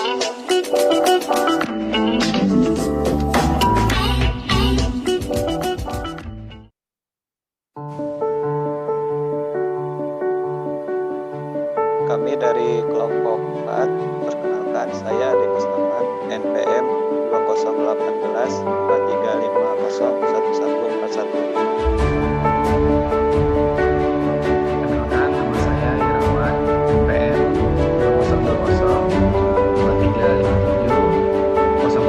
Kami dari kelompok 4, perkenalkan saya Adi Mustafa, NPM 2018 43501141. Perkenalkan, nama saya Irawan, NPM 2020-2357-0029.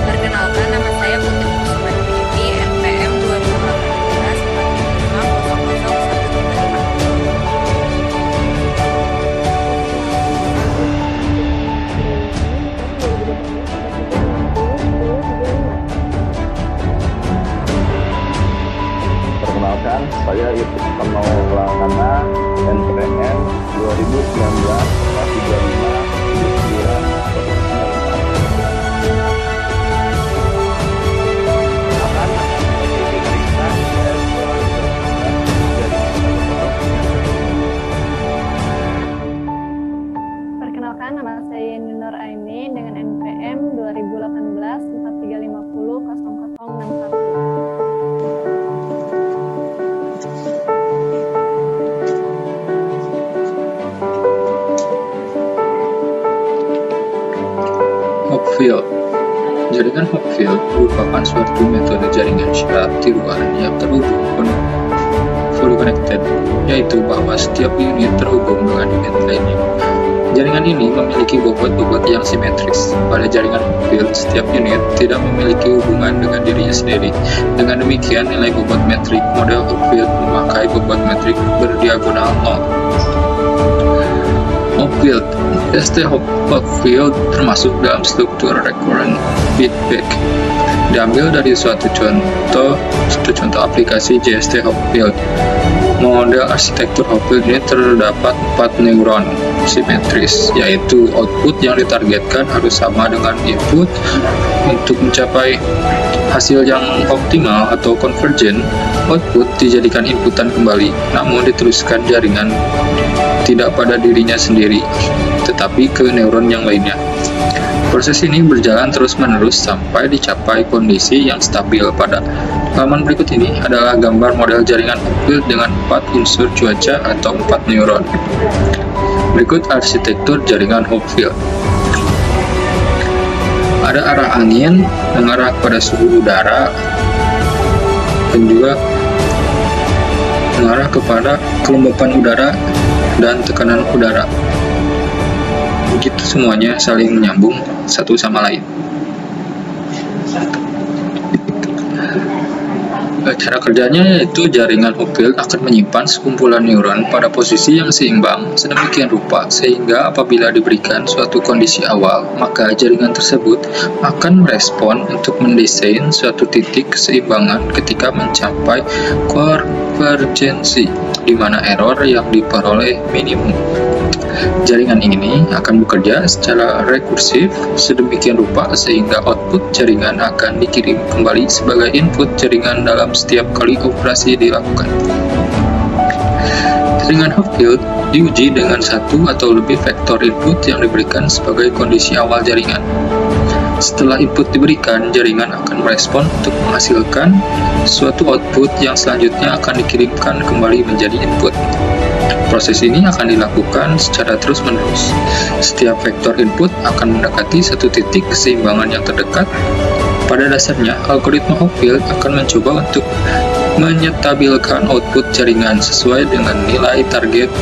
Perkenalkan, nama saya Putri Kusuma Dewi, NPM 2018-45001135. Perkenalkan, saya Yusuf Maulana, NPM 2019-3579-09. Perkenalkan, nama saya Yeni Nur Aini dengan NPM 2018-4350-0061. Hopfield. Jaringan Hopfield merupakan suatu metode jaringan syarat tiruan yang terhubung fully connected, yaitu bahwa setiap unit terhubung dengan unit lainnya. Jaringan ini memiliki bobot-bobot yang simetris. Pada jaringan Hopfield, setiap unit tidak memiliki hubungan dengan dirinya sendiri. Dengan demikian, nilai bobot metrik model Hopfield memakai bobot metrik berdiagonal 0. Hopfield. ST Hopfield termasuk dalam struktur recurrent feedback. Diambil dari suatu contoh aplikasi JST Hopfield. Model arsitektur Hopfield ini terdapat 4 neuron simetris, yaitu output yang ditargetkan harus sama dengan input. Untuk mencapai hasil yang optimal atau konvergen, output dijadikan inputan kembali, namun diteruskan jaringan tidak pada dirinya sendiri, tetapi ke neuron yang lainnya. Proses ini berjalan terus-menerus sampai dicapai kondisi yang stabil. Pada halaman berikut ini adalah gambar model jaringan Hopfield dengan 4 unsur cuaca atau 4 neuron. Berikut arsitektur jaringan Hopfield. Ada arah angin mengarah pada suhu udara dan juga mengarah kepada kelembapan udara dan tekanan udara. Begitu semuanya saling menyambung satu sama lain. Cara kerjanya yaitu jaringan Hopfield akan menyimpan sekumpulan neuron pada posisi yang seimbang sedemikian rupa sehingga apabila diberikan suatu kondisi awal, maka jaringan tersebut akan merespon untuk mendesain suatu titik keseimbangan ketika mencapai konvergensi, di mana error yang diperoleh minimum. Jaringan ini akan bekerja secara rekursif sedemikian rupa sehingga output jaringan akan dikirim kembali sebagai input jaringan dalam setiap kali operasi dilakukan. Jaringan Hopfield diuji dengan satu atau lebih vektor input yang diberikan sebagai kondisi awal jaringan. Setelah input diberikan, jaringan akan merespon untuk menghasilkan suatu output yang selanjutnya akan dikirimkan kembali menjadi input. Proses ini akan dilakukan secara terus-menerus. Setiap vektor input akan mendekati satu titik keseimbangan yang terdekat. Pada dasarnya, algoritma Hopfield akan mencoba untuk menyetabilkan output jaringan sesuai dengan nilai target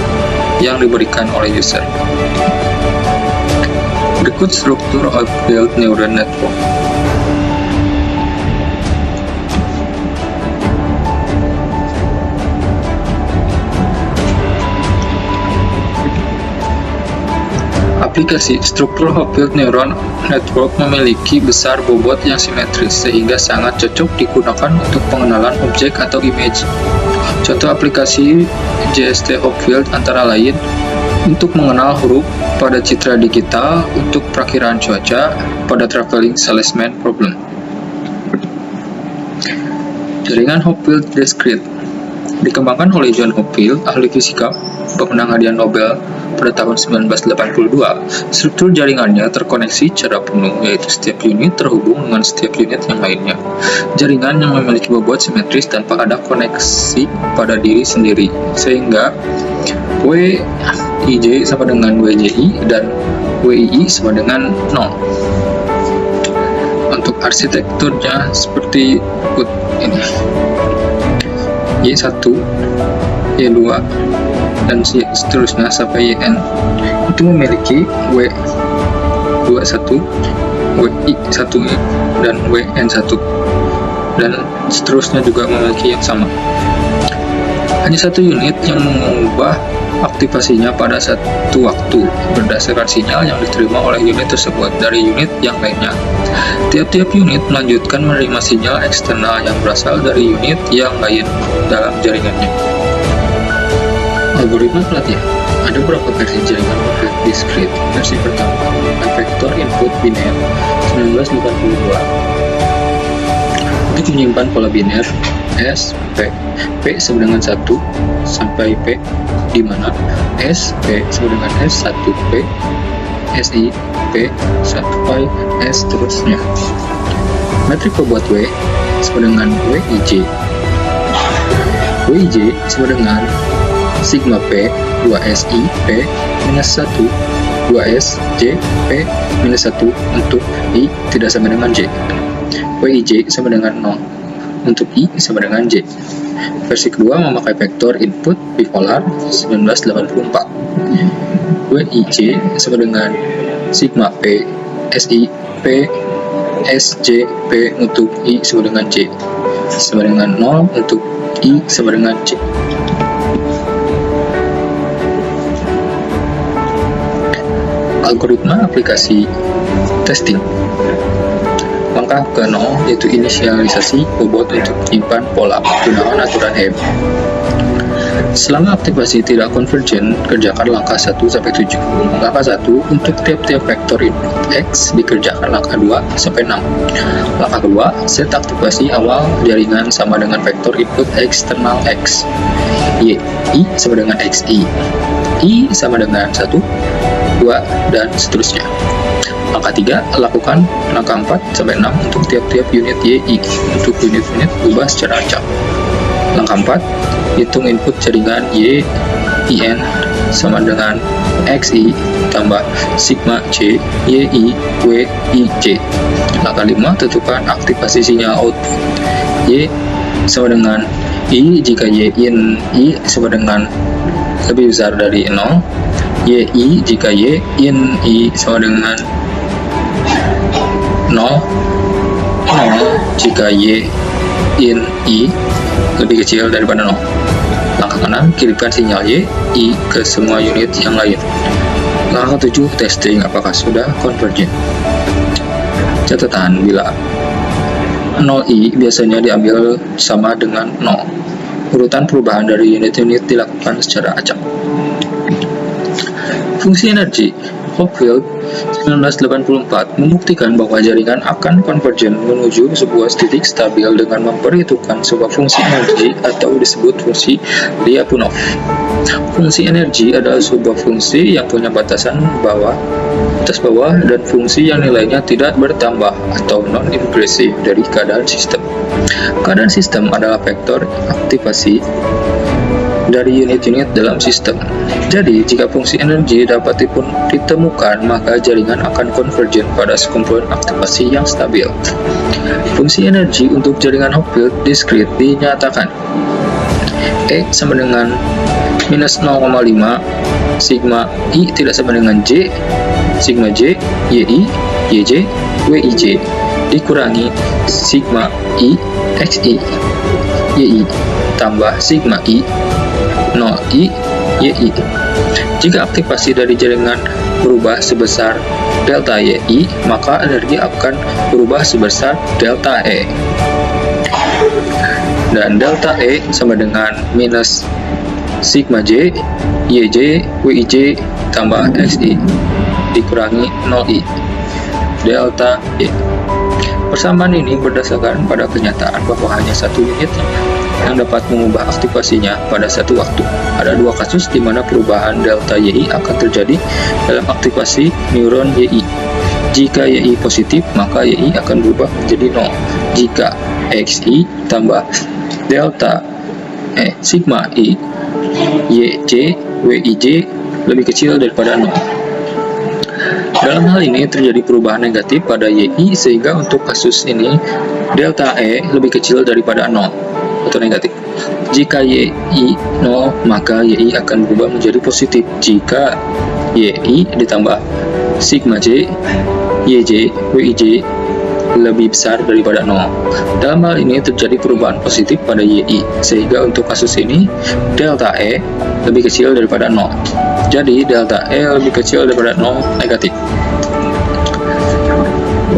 yang diberikan oleh user. Berikut struktur Hopfield Neural Network. Aplikasi struktur Hopfield Neuron Network memiliki besar bobot yang simetris sehingga sangat cocok digunakan untuk pengenalan objek atau image. Contoh aplikasi JST Hopfield antara lain untuk mengenal huruf pada citra digital, untuk perakiraan cuaca pada traveling salesman problem. Jaringan Hopfield Discrete dikembangkan oleh John Hopfield, ahli fisika, pemenang hadiah Nobel pada tahun 1982. Struktur jaringannya terkoneksi secara penuh, yaitu setiap unit terhubung dengan setiap unit yang lainnya. Jaringan yang memiliki bobot simetris tanpa ada koneksi pada diri sendiri, sehingga WIJ sama dengan WJI dan WII sama dengan 0. Untuk arsitekturnya seperti ini: Y1, Y2, dan seterusnya sampai YN itu memiliki W21, WI1 dan WN1, dan seterusnya juga memiliki yang sama. Hanya satu unit yang mengubah aktivasinya pada satu waktu berdasarkan sinyal yang diterima oleh unit tersebut dari unit yang lainnya. Tiap-tiap unit melanjutkan menerima sinyal eksternal yang berasal dari unit yang lain dalam jaringannya. Algoritma pelatihan. Ada beberapa versi jaringan Hopfield Discrete. Versi pertama menggunakan vektor input biner 1982 untuk menyimpan pola biner S, P. P sama dengan 1 sampai P, di mana S, P sama dengan S1, P, SI, P, sampai S terusnya. Metrik bobot W sama dengan WIJ. WIJ sama dengan sigma P 2SI P minus 1 2S J P minus 1 untuk I tidak sama dengan J. WIJ sama dengan 0 untuk I sama dengan J. Versi kedua memakai vektor input bipolar 1984. WIJ sama dengan sigma P SI P SJ P untuk I sama dengan J, sama dengan 0 untuk I sama dengan J. Algoritma aplikasi testing. Langkah ke-0 yaitu inisialisasi bobot untuk menyimpan pola gunakan aturan Hem. Selama aktivasi tidak konvergen, kerjakan langkah 1-7. Langkah 1 untuk tiap-tiap vektor input X dikerjakan langkah 2-6. Langkah kedua, set aktivasi awal jaringan sama dengan vektor input eksternal X. Y, I sama dengan XI. I sama dengan 1, 2, dan seterusnya. Langkah 3, lakukan langkah 4-6 untuk tiap-tiap unit YI. Untuk unit-unit ubah secara acak. Langkah 4, hitung input jaringan Y, IN sama dengan XI tambah sigma C, YI, W, IJ. Langkah 5, tentukan aktivasi sinyal output. Y sama dengan I jika Y in I sama dengan lebih besar dari 0. YI jika Y in I sama dengan 0, 0 jika Y in I lebih kecil daripada 0. Langkah kanan, kirimkan sinyal Y, I ke semua unit yang lain. Langkah 7, testing apakah sudah konvergen. Catatan, bila 0I biasanya diambil sama dengan 0. Urutan perubahan dari unit-unit dilakukan secara acak. Fungsi energi. Hopfield 1984 membuktikan bahwa jaringan akan konvergen menuju sebuah titik stabil dengan memperhitungkan sebuah fungsi energi atau disebut fungsi Lyapunov. Fungsi energi adalah sebuah fungsi yang punya batasan atas bawah dan fungsi yang nilainya tidak bertambah atau non-inversif dari keadaan sistem. Keadaan sistem adalah vektor aktivasi dari unit-unit dalam sistem. Jadi, jika fungsi energi dapat ditemukan, maka jaringan akan konvergen pada sekumpulan aktivasi yang stabil. Fungsi energi untuk jaringan Hopfield Discrete dinyatakan E sama dengan minus 0,5 sigma I tidak sama dengan J, sigma J, YI, YJ, WIJ dikurangi sigma I, XI, YI tambah sigma I, 0I, YI. Jika aktivasi dari jaringan berubah sebesar delta YI, maka energi akan berubah sebesar delta E. Dan delta E sama dengan minus sigma J, YJ, WIJ tambah XI dikurangi 0I delta E. Persamaan ini berdasarkan pada kenyataan bahwa hanya satu unit yang dapat mengubah aktivasinya pada satu waktu. Ada dua kasus di mana perubahan delta YI akan terjadi dalam aktivasi neuron YI. Jika YI positif, maka YI akan berubah menjadi 0. Jika XI tambah delta sigma I, YJ, WIJ lebih kecil daripada 0. Dalam hal ini terjadi perubahan negatif pada YI, sehingga untuk kasus ini delta E lebih kecil daripada 0 atau negatif. Jika YI 0, maka YI akan berubah menjadi positif jika YI ditambah sigma J, YJ, WIJ lebih besar daripada 0. Dalam hal ini terjadi perubahan positif pada YI, sehingga untuk kasus ini delta E lebih kecil daripada 0. Jadi delta E lebih kecil daripada 0 negatif.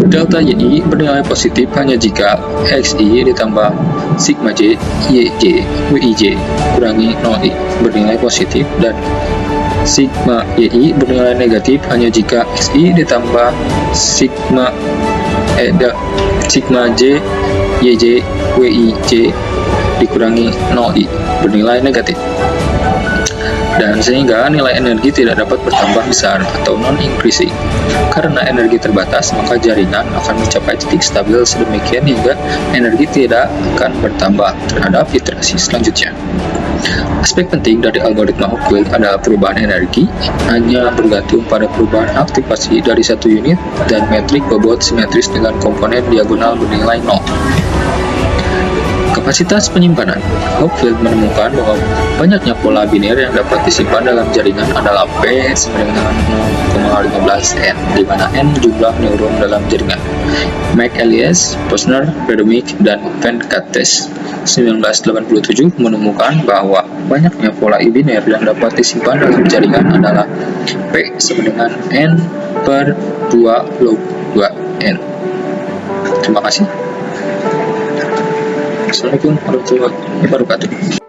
Delta YI bernilai positif hanya jika XI ditambah sigma J, YJ, WIJ kurangi 0I bernilai positif, dan sigma YI bernilai negatif hanya jika XI ditambah sigma J, YJ, WIJ dikurangi 0I bernilai negatif. Dan sehingga nilai energi tidak dapat bertambah besar atau non-increasing. Karena energi terbatas, maka jaringan akan mencapai titik stabil sedemikian hingga energi tidak akan bertambah terhadap iterasi selanjutnya. Aspek penting dari algoritma Hopfield adalah perubahan energi hanya bergantung pada perubahan aktivasi dari satu unit dan metrik bobot simetris dengan komponen diagonal bernilai 0. Kapasitas penyimpanan. Hopfield menemukan bahwa banyaknya pola biner yang dapat disimpan dalam jaringan adalah P sama dengan 0,15 N, di mana N jumlah neuron dalam jaringan. McElias, Posner, Rademick, dan Venkatesh 1987 menemukan bahwa banyaknya pola biner yang dapat disimpan dalam jaringan adalah P sama dengan N per 2 log 2 N. Terima kasih. Assalamualaikum warahmatullahi wabarakatuh.